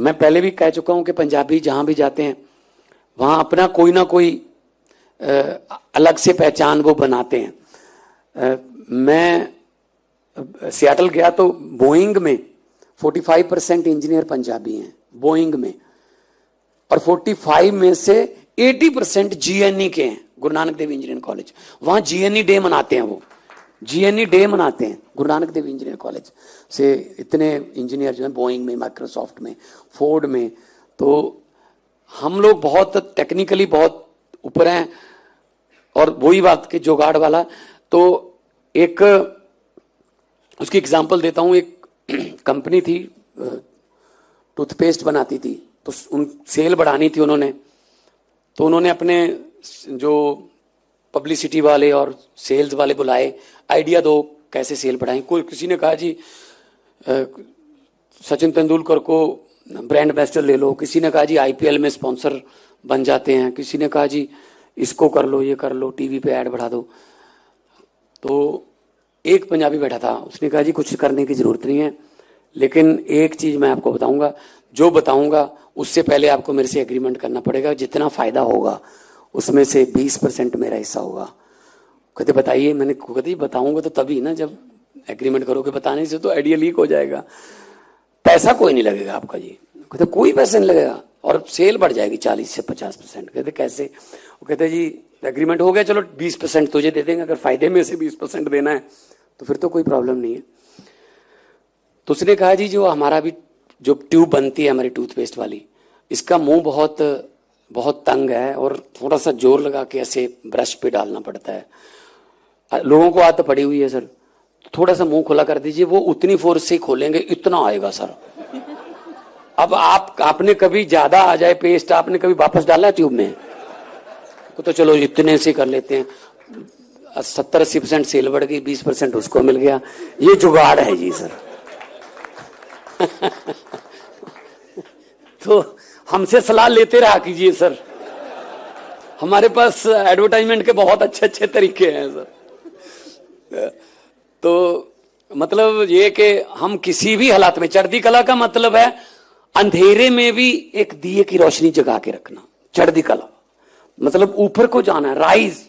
मैं पहले भी कह चुका हूं कि पंजाबी जहां भी जाते हैं वहां अपना कोई ना कोई अलग से पहचान वो बनाते हैं। मैं सियाटल गया तो बोइंग में 45% इंजीनियर पंजाबी हैं बोइंग में, और 45 में से 80% जीएनई के हैं, गुरु नानक देव इंजीनियरिंग कॉलेज। वहां जीएनई डे मनाते हैं, वो जीएनई डे मनाते हैं गुरु नानक देव इंजीनियरिंग कॉलेज से। इतने इंजीनियर जो हैं बोइंग में, माइक्रोसॉफ्ट में, फोर्ड में। तो हम लोग बहुत टेक्निकली बहुत ऊपर हैं। और वही बात के जुगाड़ वाला, तो एक उसकी एग्जांपल देता हूं। एक कंपनी थी, टूथपेस्ट बनाती थी, तो उन सेल बढ़ानी थी उन्होंने। तो उन्होंने अपने जो पब्लिसिटी वाले और सेल्स वाले बुलाए, आइडिया दो कैसे सेल बढ़ाएं। कोई किसी ने कहा जी सचिन तेंदुलकर को ब्रांड एम्बेसडर ले लो, किसी ने कहा जी आईपीएल में स्पॉन्सर बन जाते हैं, किसी ने कहा जी इसको कर लो, ये कर लो, टीवी पे ऐड बढ़ा दो। तो एक पंजाबी बैठा था, उसने कहा जी कुछ करने की जरूरत नहीं है, लेकिन एक चीज मैं आपको बताऊंगा, जो बताऊंगा उससे पहले आपको मेरे से एग्रीमेंट करना पड़ेगा, जितना फायदा होगा उसमें से 20% मेरा हिस्सा होगा। कहते बताइए। मैंने कहते बताऊंगा तो तभी ना, जब एग्रीमेंट करोगे, बताने से तो आइडिया लीक हो जाएगा। पैसा कोई नहीं लगेगा आपका जी। कहते कोई पैसा नहीं लगेगा और सेल बढ़ जाएगी 40 से 50%। कहते कैसे? वो कहते जी एग्रीमेंट हो गया, चलो 20% तुझे दे देंगे, अगर फायदे में से 20% देना है तो फिर तो कोई प्रॉब्लम नहीं है। तो उसने कहा जी जो हमारा भी जो ट्यूब बनती है हमारी टूथपेस्ट वाली, इसका मुंह बहुत बहुत तंग है और थोड़ा सा जोर लगा के ऐसे ब्रश पे डालना पड़ता है। लोगों को आदत पड़ी हुई है सर, थोड़ा सा मुंह खुला कर दीजिए, वो उतनी फोर्स से ही खोलेंगे, इतना आएगा सर। अब आपने कभी ज्यादा आ जाए पेस्ट, आपने कभी वापस डाला ट्यूब में? तो चलो इतने से कर लेते हैं। 70-80% सेल बढ़ गई, 20% उसको मिल गया। ये जुगाड़ है जी सर। तो हमसे सलाह लेते रहा कीजिए सर, हमारे पास एडवर्टाइजमेंट के बहुत अच्छे अच्छे तरीके हैं सर। तो मतलब ये कि हम किसी भी हालात में, चढ़ती कला का मतलब है अंधेरे में भी एक दिए की रोशनी जगा के रखना। चढ़ती कला मतलब ऊपर को जाना है, राइज